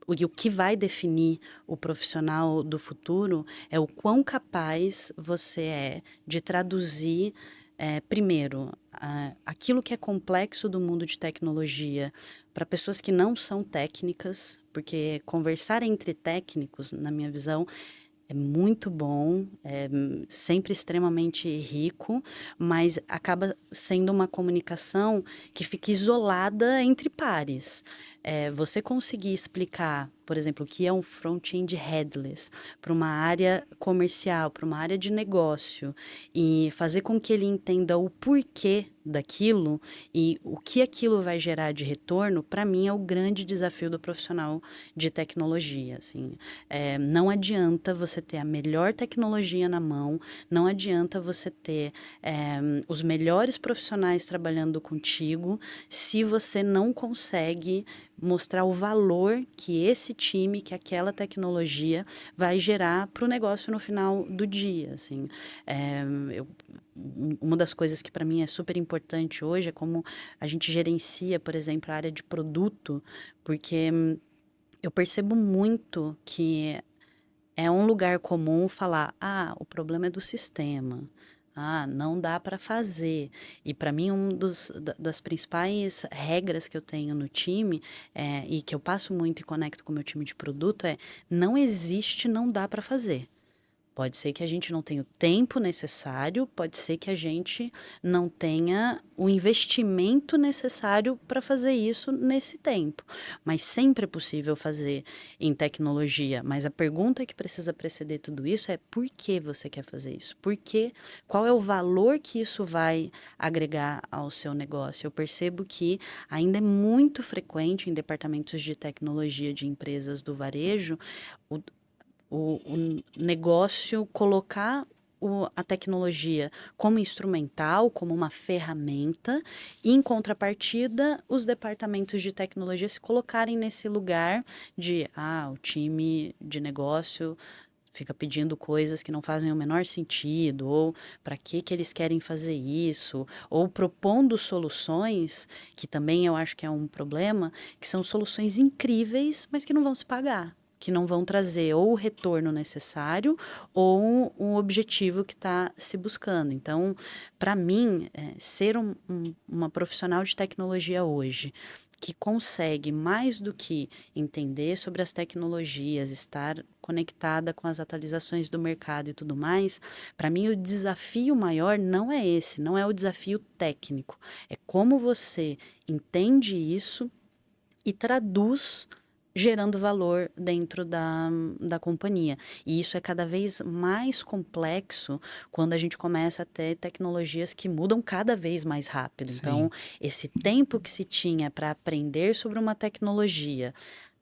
o que vai definir o profissional do futuro é o quão capaz você é de traduzir, primeiro, aquilo que é complexo do mundo de tecnologia para pessoas que não são técnicas, porque conversar entre técnicos, na minha visão, é muito bom, é sempre extremamente rico, mas acaba sendo uma comunicação que fica isolada entre pares. Você conseguir explicar, por exemplo, o que é um front-end headless para uma área comercial, para uma área de negócio, e fazer com que ele entenda o porquê daquilo e o que aquilo vai gerar de retorno, para mim é o grande desafio do profissional de tecnologia. Assim. Não adianta você ter a melhor tecnologia na mão, não adianta você ter os melhores profissionais trabalhando contigo, se você não consegue mostrar o valor que esse time, que aquela tecnologia vai gerar para o negócio no final do dia. Assim. Uma das coisas que para mim é super importante hoje é como a gente gerencia, por exemplo, a área de produto, porque eu percebo muito que é um lugar comum falar, o problema é do sistema. Não dá para fazer. E para mim, das principais regras que eu tenho no time, e que eu passo muito e conecto com o meu time de produto, não existe não dá para fazer. Pode ser que a gente não tenha o tempo necessário, pode ser que a gente não tenha o investimento necessário para fazer isso nesse tempo. Mas sempre é possível fazer em tecnologia. Mas a pergunta que precisa preceder tudo isso é por que você quer fazer isso? Por quê? Qual é o valor que isso vai agregar ao seu negócio? Eu percebo que ainda é muito frequente em departamentos de tecnologia de empresas do varejo, o negócio colocar a tecnologia como instrumental, como uma ferramenta, e, em contrapartida, os departamentos de tecnologia se colocarem nesse lugar de, o time de negócio fica pedindo coisas que não fazem o menor sentido, ou para que eles querem fazer isso, ou propondo soluções, que também eu acho que é um problema, que são soluções incríveis, mas que não vão se pagar, que não vão trazer ou o retorno necessário ou um objetivo que está se buscando. Então, para mim, ser uma profissional de tecnologia hoje, que consegue mais do que entender sobre as tecnologias, estar conectada com as atualizações do mercado e tudo mais, para mim o desafio maior não é esse, não é o desafio técnico, é como você entende isso e traduz gerando valor dentro da companhia. E isso é cada vez mais complexo quando a gente começa a ter tecnologias que mudam cada vez mais rápido. Sim. Então, esse tempo que se tinha para aprender sobre uma tecnologia,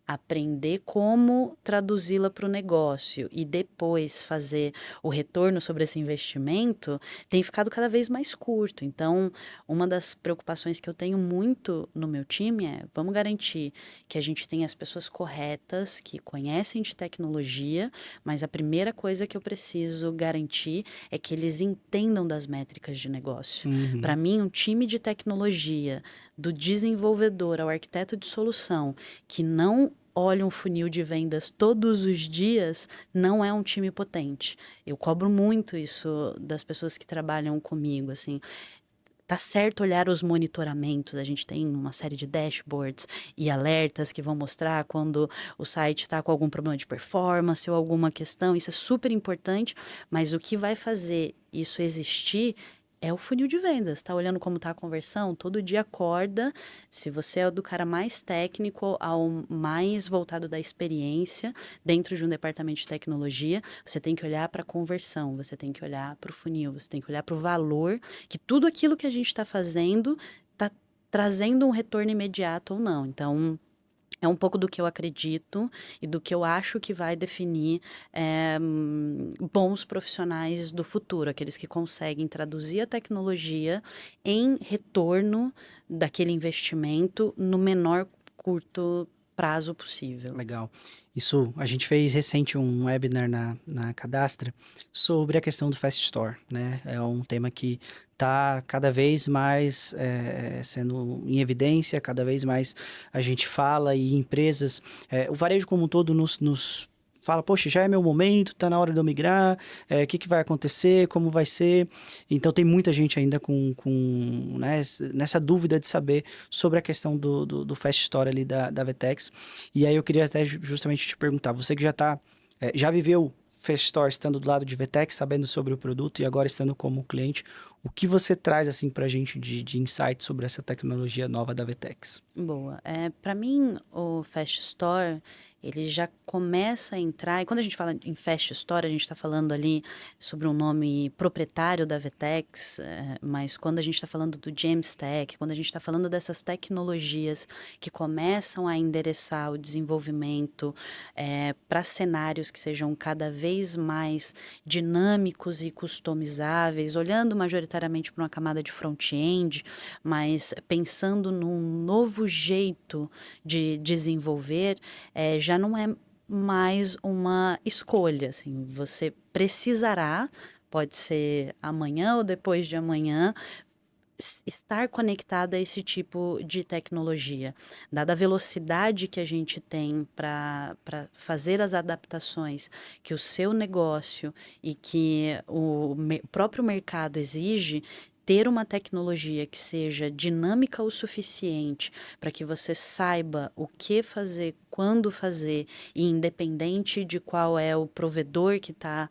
aprender como traduzi-la para o negócio e depois fazer o retorno sobre esse investimento, tem ficado cada vez mais curto. Então, uma das preocupações que eu tenho muito no meu time é, vamos garantir que a gente tenha as pessoas corretas, que conhecem de tecnologia, mas a primeira coisa que eu preciso garantir é que eles entendam das métricas de negócio. Uhum. Para mim, um time de tecnologia, do desenvolvedor ao arquiteto de solução, que não olha um funil de vendas todos os dias, não é um time potente. Eu cobro muito isso das pessoas que trabalham comigo, assim. Tá certo olhar os monitoramentos, a gente tem uma série de dashboards e alertas que vão mostrar quando o site está com algum problema de performance ou alguma questão, isso é super importante, mas o que vai fazer isso existir é o funil de vendas, tá olhando como tá a conversão, todo dia acorda, se você é do cara mais técnico ao mais voltado da experiência dentro de um departamento de tecnologia, você tem que olhar para a conversão, você tem que olhar para o funil, você tem que olhar para o valor que tudo aquilo que a gente está fazendo está trazendo um retorno imediato ou não. Então, é um pouco do que eu acredito e do que eu acho que vai definir bons profissionais do futuro, aqueles que conseguem traduzir a tecnologia em retorno daquele investimento no menor curto prazo possível. Legal. Isso, a gente fez recente um webinar na Cadastra sobre a questão do Fast Store, né? É um tema que está cada vez mais sendo em evidência, cada vez mais a gente fala e empresas, o varejo como um todo nos fala, poxa, já é meu momento, tá na hora de eu migrar, o que vai acontecer, como vai ser. Então tem muita gente ainda né, nessa dúvida de saber sobre a questão do Fast Store ali da Vetex. E aí eu queria até justamente te perguntar, você que já viveu Fast Store estando do lado de Vetex, sabendo sobre o produto e agora estando como cliente, o que você traz assim pra gente de insight sobre essa tecnologia nova da Vetex? Boa. Para mim, o Fast Store, ele já começa a entrar, e quando a gente fala em Fast Store, a gente está falando ali sobre um nome proprietário da Vetex, mas quando a gente está falando do Jamstack, quando a gente está falando dessas tecnologias que começam a endereçar o desenvolvimento para cenários que sejam cada vez mais dinâmicos e customizáveis, olhando majoritariamente para uma camada de front-end, mas pensando num novo jeito de desenvolver, já não é mais uma escolha, assim, você precisará, pode ser amanhã ou depois de amanhã, estar conectado a esse tipo de tecnologia. Dada a velocidade que a gente tem para fazer as adaptações que o seu negócio e que o próprio mercado exige, ter uma tecnologia que seja dinâmica o suficiente para que você saiba o que fazer, quando fazer, e independente de qual é o provedor que está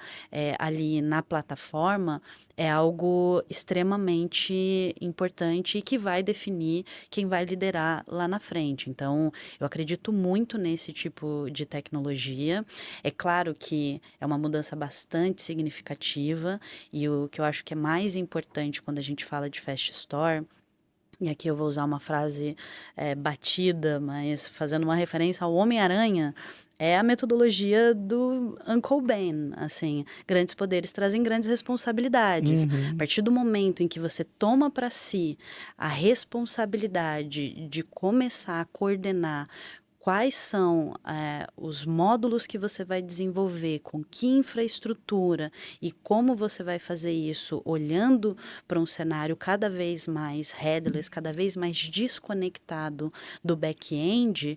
ali na plataforma, é algo extremamente importante e que vai definir quem vai liderar lá na frente. Então, eu acredito muito nesse tipo de tecnologia. É claro que é uma mudança bastante significativa e o que eu acho que é mais importante quando a gente fala de Fast Store, e aqui eu vou usar uma frase batida, mas fazendo uma referência ao Homem-Aranha, é a metodologia do Uncle Ben, assim, grandes poderes trazem grandes responsabilidades. A Uhum. partir do momento em que você toma para si a responsabilidade de começar a coordenar quais são os módulos que você vai desenvolver, com que infraestrutura e como você vai fazer isso olhando para um cenário cada vez mais headless, cada vez mais desconectado do back-end,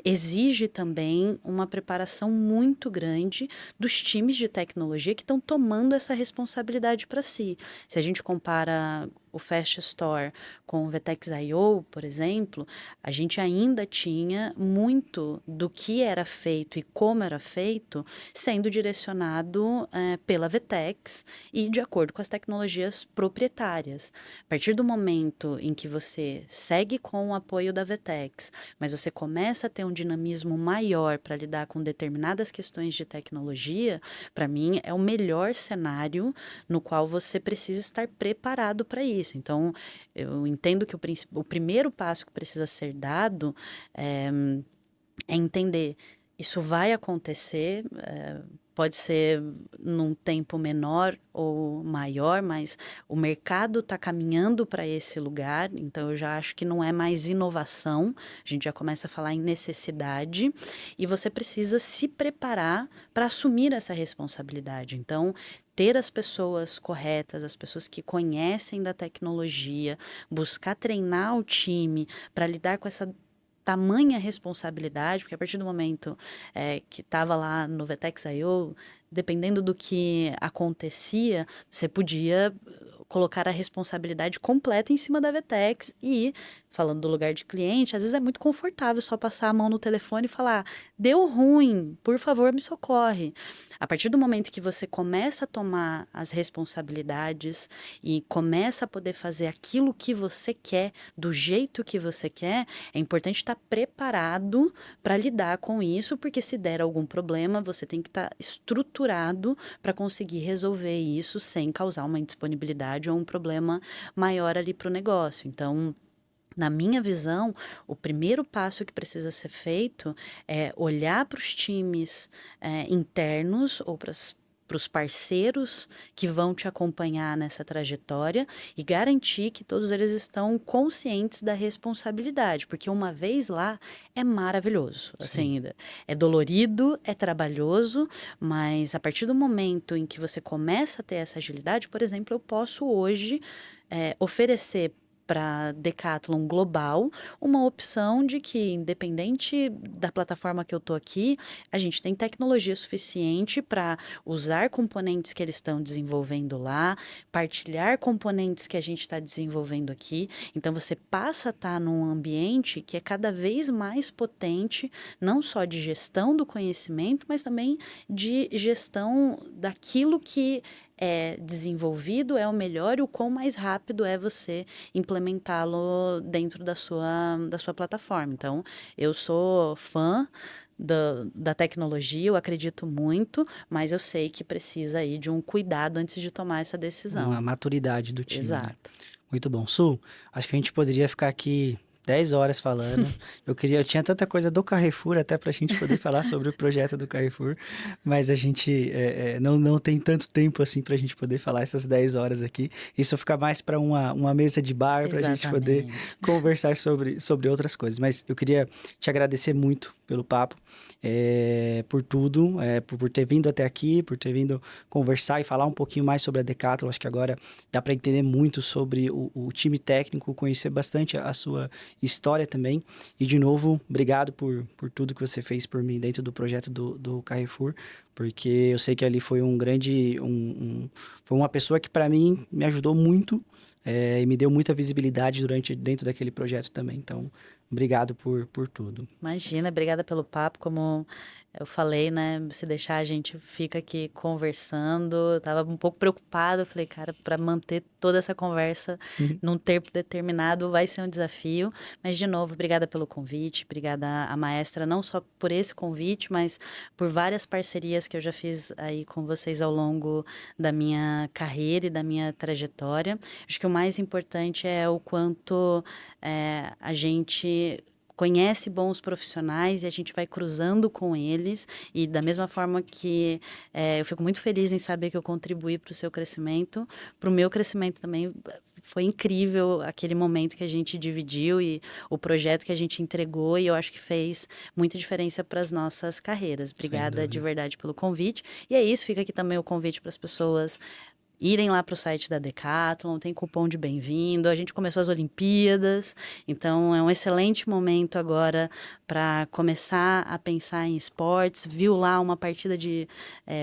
exige também uma preparação muito grande dos times de tecnologia que estão tomando essa responsabilidade para si. Se a gente compara o Fast Store com o Vetex.io, por exemplo, a gente ainda tinha muito do que era feito e como era feito sendo direcionado pela Vetex e de acordo com as tecnologias proprietárias. A partir do momento em que você segue com o apoio da Vetex, mas você começa a ter um dinamismo maior para lidar com determinadas questões de tecnologia, para mim é o melhor cenário no qual você precisa estar preparado para isso. Então, eu entendo que o primeiro passo que precisa ser dado é entender, isso vai acontecer, pode ser num tempo menor ou maior, mas o mercado está caminhando para esse lugar, então eu já acho que não é mais inovação, a gente já começa a falar em necessidade, e você precisa se preparar para assumir essa responsabilidade. Então, ter as pessoas corretas, as pessoas que conhecem da tecnologia, buscar treinar o time para lidar com essa tamanha responsabilidade, porque a partir do momento que estava lá no Vetex.io, dependendo do que acontecia, você podia colocar a responsabilidade completa em cima da Vetex e, falando do lugar de cliente, às vezes é muito confortável só passar a mão no telefone e falar, deu ruim, por favor, me socorre. A partir do momento que você começa a tomar as responsabilidades e começa a poder fazer aquilo que você quer, do jeito que você quer, é importante estar preparado para lidar com isso, porque se der algum problema, você tem que estar estruturado para conseguir resolver isso sem causar uma indisponibilidade ou um problema maior ali para o negócio. Então, na minha visão, o primeiro passo que precisa ser feito é olhar para os times internos ou para os parceiros que vão te acompanhar nessa trajetória e garantir que todos eles estão conscientes da responsabilidade, porque uma vez lá é maravilhoso, assim, é dolorido, é trabalhoso, mas a partir do momento em que você começa a ter essa agilidade, por exemplo, eu posso hoje oferecer para Decathlon global, uma opção de que, independente da plataforma que eu estou aqui, a gente tem tecnologia suficiente para usar componentes que eles estão desenvolvendo lá, partilhar componentes que a gente está desenvolvendo aqui. Então, você passa a estar num ambiente que é cada vez mais potente, não só de gestão do conhecimento, mas também de gestão daquilo que é desenvolvido, é o melhor e o quão mais rápido é você implementá-lo dentro da sua plataforma. Então, eu sou fã da tecnologia, eu acredito muito, mas eu sei que precisa aí de um cuidado antes de tomar essa decisão. Uma maturidade do time, né? Exato. Muito bom. Su, acho que a gente poderia ficar aqui 10 horas falando. Eu tinha tanta coisa do Carrefour até pra gente poder falar sobre o projeto do Carrefour, mas a gente não tem tanto tempo assim pra gente poder falar essas 10 horas aqui. Isso fica mais para uma mesa de bar pra gente poder conversar sobre outras coisas. Mas eu queria te agradecer muito pelo papo, por tudo, por ter vindo até aqui, por ter vindo conversar e falar um pouquinho mais sobre a Decathlon. Acho que agora dá para entender muito sobre o time técnico, conhecer bastante a sua história também. E, de novo, obrigado por tudo que você fez por mim dentro do projeto do Carrefour, porque eu sei que ali foi foi uma pessoa que, para mim, me ajudou muito e me deu muita visibilidade dentro daquele projeto também. Então, obrigado por tudo. Imagina, obrigada pelo papo, como eu falei, né? Se deixar, a gente fica aqui conversando. Eu tava um pouco preocupada. Eu falei, cara, para manter toda essa conversa num tempo determinado vai ser um desafio. Mas, de novo, obrigada pelo convite. Obrigada à Maestra, não só por esse convite, mas por várias parcerias que eu já fiz aí com vocês ao longo da minha carreira e da minha trajetória. Acho que o mais importante é o quanto a gente conhece bons profissionais e a gente vai cruzando com eles, e da mesma forma que eu fico muito feliz em saber que eu contribuí para o seu crescimento, para o meu crescimento também. Foi incrível aquele momento que a gente dividiu e o projeto que a gente entregou, e eu acho que fez muita diferença para as nossas carreiras. Obrigada de verdade pelo convite. E é isso, fica aqui também o convite para as pessoas irem lá para o site da Decathlon, tem cupom de bem-vindo, a gente começou as Olimpíadas, então é um excelente momento agora para começar a pensar em esportes. Viu lá uma partida de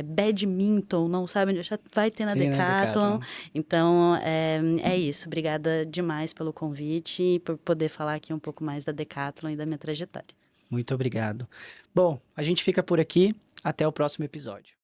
badminton, não sabe, já vai ter na Decathlon. Então é isso, obrigada demais pelo convite e por poder falar aqui um pouco mais da Decathlon e da minha trajetória. Muito obrigado. Bom, a gente fica por aqui, até o próximo episódio.